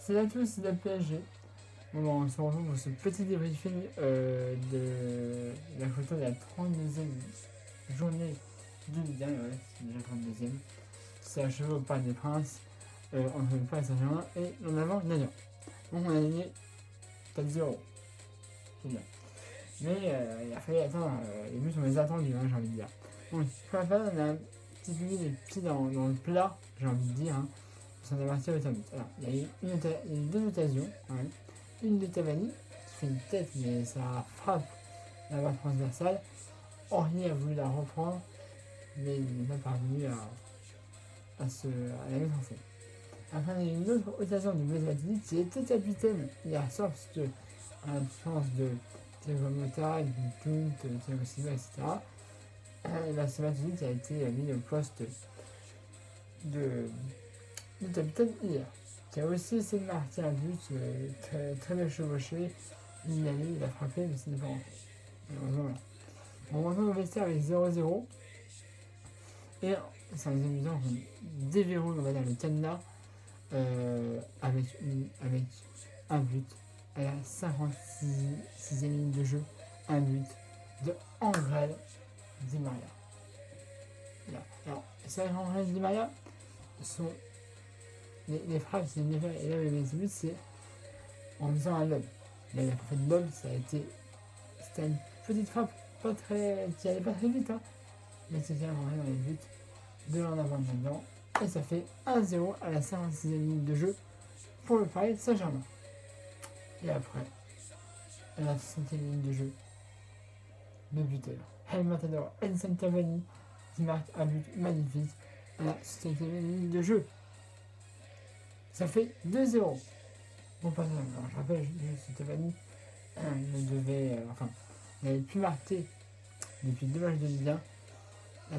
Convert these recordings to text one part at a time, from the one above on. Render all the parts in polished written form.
C'est à tous, c'est la PSG. Bon, on se retrouve pour ce petit débriefing de la photo de la 32e journée de Ligue 1. Ouais, c'est déjà la 32e. C'est achevé au Parc des Princes entre le Paris Saint-Germain et l'en avant Nagant. Donc on a gagné 4-0. C'est bien. Mais il a fallu attendre. Les buts, on les a attendus, hein, j'ai envie de dire. Donc, pour la fin, on a un petit peu mis les pieds dans le plat, j'ai envie de dire. Hein. On est parti avec un but. Alors, il y a eu deux occasions. Ouais. Une de Cavani, qui fait une tête, mais ça frappe la barre transversale. Henry a voulu la reprendre, mais il n'est pas parvenu à la mettre en fond. Après, il y a eu une autre occasion de Blaise Matuidi, qui était capitaine hier soir, parce que, à l'absence de Thiago Motta, Guntun, Thiago Silva, etc., et là, c'est Matuidi qui a été mis au poste de capitaine hier, qui a aussi essayé de marquer un but très bien chevauché. Il a frappé, mais ce n'est pas rentré. Voilà. On retourne au vestiaire avec 0-0. Et c'est un deuxième mi-temps qu'on déverrouille, on va dire, le cadenas avec un but à la 56e minute de jeu. Un but de Angel Di Maria. Là. Alors, c'est Angel Di Maria sont les frappes, c'est une affaire. Et là, les buts, c'est en faisant un lob. Là, il a pas fait de lob, c'était une petite frappe qui allait pas très vite, hein, mais c'était vraiment dans les buts de l'en avant maintenant. Et ça fait 1-0 à la 56e minute de jeu pour le Paris Saint-Germain. Et après, à la 60e minute de jeu, le buteur, El Matador Edson Cavani, qui marque un but magnifique à la 60e minute de jeu. Ça fait 2-0. Bon, pas ça. Alors, je rappelle, Cavani il n'avait plus marqué depuis 2 matchs de Ligue 1. Là,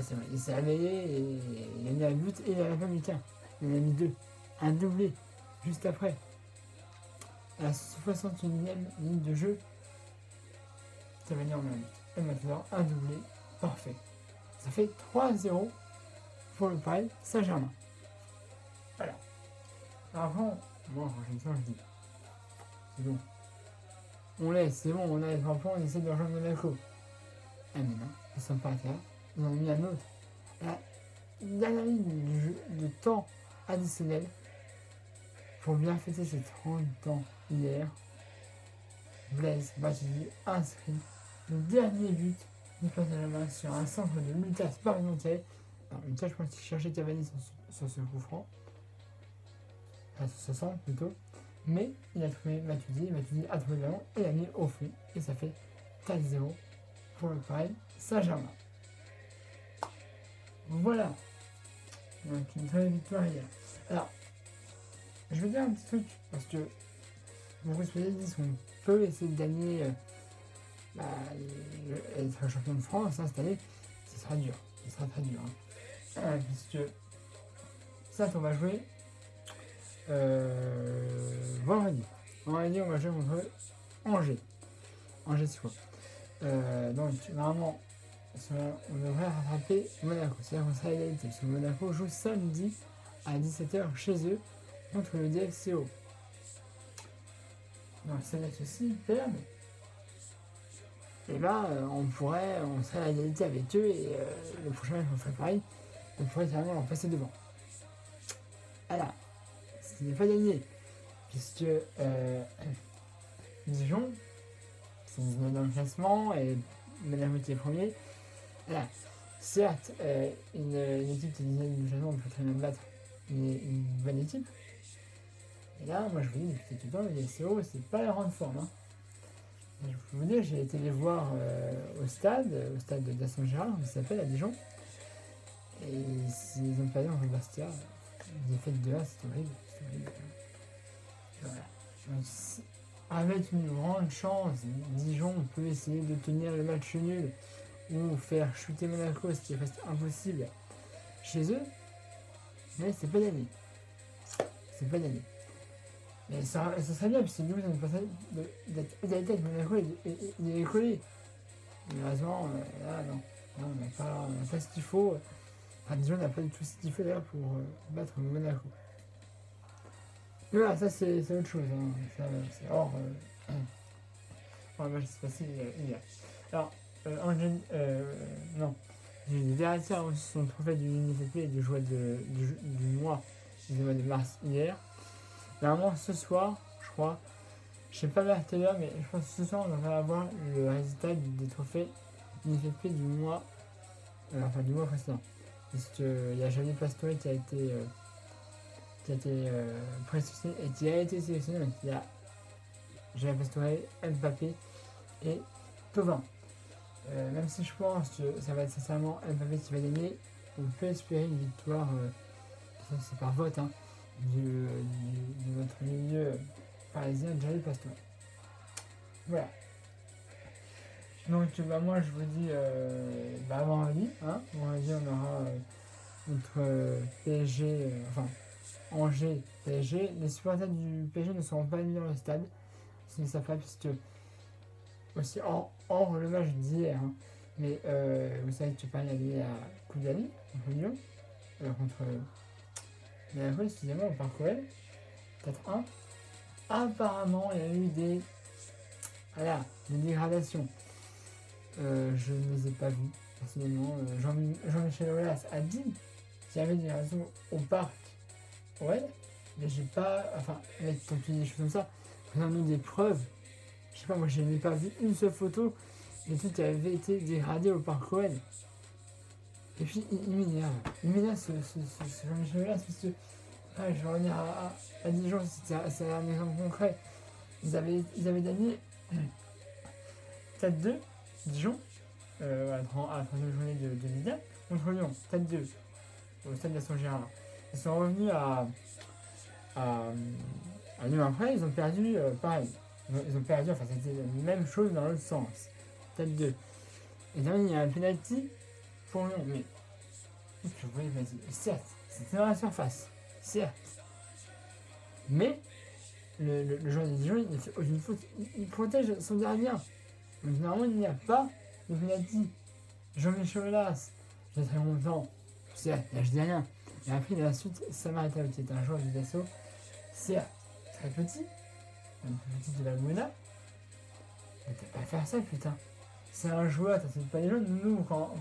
c'est vrai, il s'est réveillé et il a mis un but et il n'en a pas mis qu'un. Il en a mis 2. Un doublé juste après. À la 61e minute de jeu, Cavani en met un but. Et maintenant, un doublé parfait. Ça fait 3-0 pour le Paris Saint-Germain. Voilà. Alors après, moi, quand je dis, c'est bon. On laisse, c'est bon, on a les 3 points, on essaie de rejoindre Monaco. Ah mais non, ils ne sont pas là. Ils en ont mis un autre. La dernière ligne de temps additionnel pour bien fêter ses 30 ans hier. Blaise Matuidi inscrit le dernier but du Paris Saint-Germain sur un centre de Lucas Parmentier. Alors Lucas, je pense qu'il cherchait Cavani sur ce coup franc. Enfin, sur ce centre plutôt. Mais il a trouvé Matuidi a trouvé le ballon et l'a mis au fond. Et ça fait 4-0 pour le Paris Saint-Germain. Voilà. Donc une très belle victoire hier. Alors, je vais dire un petit truc, parce que beaucoup de spécialistes disent qu'on peut essayer de gagner être champion de France cette année. Ce sera dur. Ce sera très dur. Hein. Puisque ça, on va jouer vendredi. Vendredi, on va jouer contre Angers. Angers, c'est quoi donc, normalement, on devrait rattraper Monaco. C'est-à-dire qu'on sera à égalité. Parce que Monaco joue samedi à 17h chez eux contre le DFCO. Donc, ça va être super. Et là, on serait à égalité avec eux et le prochain match, on ferait pareil. On pourrait carrément leur passer devant. Alors, ce n'est pas gagné. Puisque Dijon, c'est dans le classement et Monaco qui est premier. Voilà. Certes, une équipe qui est 10e du classement peut très bien battre une bonne équipe. Et là, moi je vous dis depuis tout le temps, les SEO, c'est pas la grande forme. Hein. Je peux vous dire, j'ai été les voir au stade de Dasson Gérard, qui s'appelle à Dijon. Et ils ont perdu en Bastia. Ils ont fait 2-1, c'est horrible. Voilà. Donc, avec une grande chance, Dijon peut essayer de tenir le match nul ou faire chuter Monaco, ce qui reste impossible chez eux. Mais c'est pas gagné. C'est pas gagné. Mais ça serait bien, puisque nous, ça nous passerait d'être égalité avec Monaco et de les coller. Malheureusement, là, non. On n'a pas ce qu'il faut. Enfin, Dijon n'a pas du tout ce qu'il faut d'ailleurs pour battre Monaco. Mais voilà, ça c'est autre chose. Hein. Ça, c'est hors. Oh, moi, je sais pas si il y a. Alors, Angel. Non. Les Verratti ont reçu son trophée du UNICEF et du, du mois, excusez-moi, de mars hier. Normalement, ce soir, je crois, je sais pas vers quelle heure, mais je pense que ce soir, on va avoir le résultat des trophées UNICEF du mois, enfin du mois précédent. Parce qu'il y a Javier Pastore qui a été présélectionné et qui a été sélectionné. Donc il y a Javier Pastore, Mbappé et Thauvin. Même si je pense que ça va être sincèrement Mbappé qui va gagner, on peut espérer une victoire, c'est par vote, hein, de notre milieu parisien, Javier Pastore. Voilà. Donc bah, moi je vous dis avant vendredi, hein, vendredi on aura notre PSG, enfin Angers PSG. Les supporters du PSG ne seront pas venus dans le stade, c'est ça fait puisque aussi hors le match d'hier, hein, mais vous savez que Paris a gagné la Coupe d'Ali contre Lyon, contre Monaco, excusez-moi, au Parc OL, 4-1. Apparemment il y a eu des dégradations. Je ne les ai pas vus, personnellement. Jean-Michel Aulas a dit qu'il y avait des raisons au parc. Ouais, mais j'ai pas. Enfin, avec quand tu dis des choses comme ça, on a nous des preuves. Je sais pas, moi je n'ai pas vu une seule photo de tout qui avait été dégradé au parc OL. Et puis il m'énerve. Il m'énerve ce Jean-Michel Aulas parce que. Ouais, je vais revenir à Dijon, c'est un exemple concret. Ils avaient gagné 4-2. Dijon, à la troisième journée de Ligue 1, contre Lyon, 4-2, au stade de la Gérard. Ils sont revenus à Lyon après, ils ont perdu pareil. Ils ont perdu, enfin c'était la même chose dans l'autre sens. 4-2. Et là, il y a un penalty pour Lyon, mais je voyais, vas-y, certes, c'était dans la surface, certes. Mais le joueur de Dijon, il fait aucune faute, il protège son gardien. Donc normalement, il n'y a pas de penalty. Jean-Michel Aulas, j'ai très longtemps, certes, là je dis rien. Et après, il a la suite Samarita, qui est un joueur du Dassault, certes, très petit, un peu petit de la Mona. Mais t'as pas à faire ça, putain. C'est un joueur, t'inquiète pas les jeunes. Nous, quand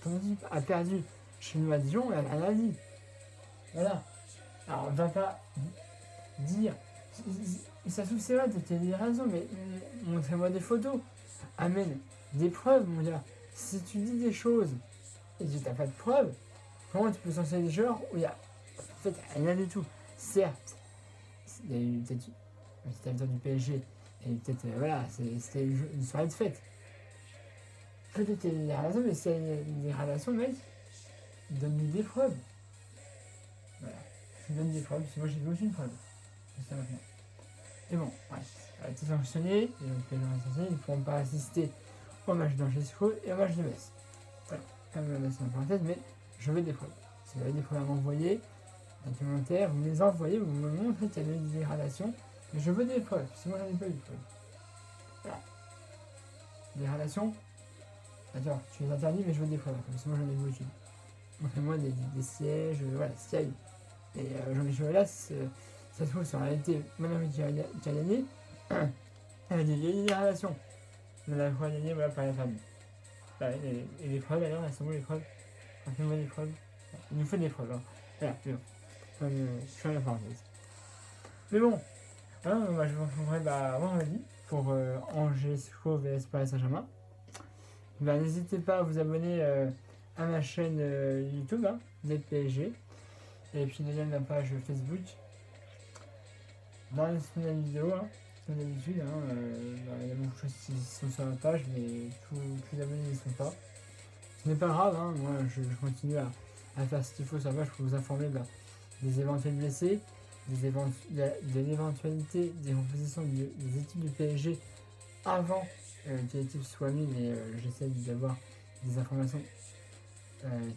ton équipe a perdu chez nous à Dijon, elle a dit. Voilà. Alors, on va pas dire. Ça se trouve, c'est vrai, t'as des raisons, mais montrez-moi des photos. Amène des preuves, mon gars. Si tu dis des choses et que t'as pas de preuves, comment tu peux censurer des joueurs où il y a en fait rien du tout. Certes, il y a eu peut-être c'était la victoire du PSG et peut-être voilà, c'était une soirée de fête. Peut-être qu'il y a des relations, mais s'il y a des relations, mec, donne-lui des preuves. Voilà, je donne des preuves, parce que moi j'ai vu aucune preuve. C'est ça maintenant. Et bon, bref, elle a été sanctionnée, et donc les gens sanctionnés, ils ne pourront pas assister au match d'Angers et au match de Metz. Voilà, quand même, c'est une parenthèse, mais je veux des preuves. Si vous avez des preuves à m'envoyer, des commentaires, vous me les envoyez, vous me montrez qu'il y a eu des dégradations, mais je veux des preuves, parce que moi j'en ai pas eu de preuves. Voilà. Dégradations, d'accord, tu les interdis, mais je veux des preuves, parce que moi j'en ai vu aucune. Montrez-moi des sièges, voilà, s'il y a eu. Et Jean-Michel Aulas, ça se trouve, c'est en réalité Madame qui a gagné, elle a dit il y a des dégradations. On a gagné, voilà, par la famille. Voilà, et les preuves, alors, elles sont où les preuves? Montrez-moi des preuves. Il nous faut des preuves, hein. Voilà, c'est bon. Je suis à la parenthèse. Mais bon, voilà, moi, je vous retrouverai vendredi pour Angers vs Paris Saint-Germain. N'hésitez pas à vous abonner à ma chaîne YouTube, hein, DPSG, et puis déjà ma page Facebook. Dans la vidéo, hein, comme d'habitude, hein, il y a beaucoup de choses qui sont sur la page, mais tous les abonnés n'y sont pas. Ce n'est pas grave, hein, moi je continue à faire ce qu'il faut sur la page pour vous informer des éventuels blessés, de l'éventualité des compositions des équipes du PSG avant que l'équipe soit mise, mais j'essaie d'avoir des informations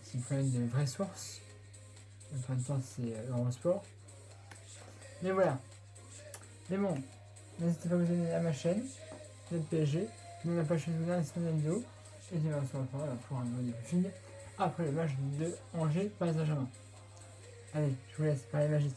qui prennent de vraies sources. En même temps, c'est Eurosport. Mais voilà. Mais bon, n'hésitez pas à vous abonner à ma chaîne, le PSG, nous on n'a pas chaîne la semaine vidéo, et puis on se retrouvera pour un nouveau débriefing après le match de Angers Paris Saint-Germain. Allez, je vous laisse, parler magique.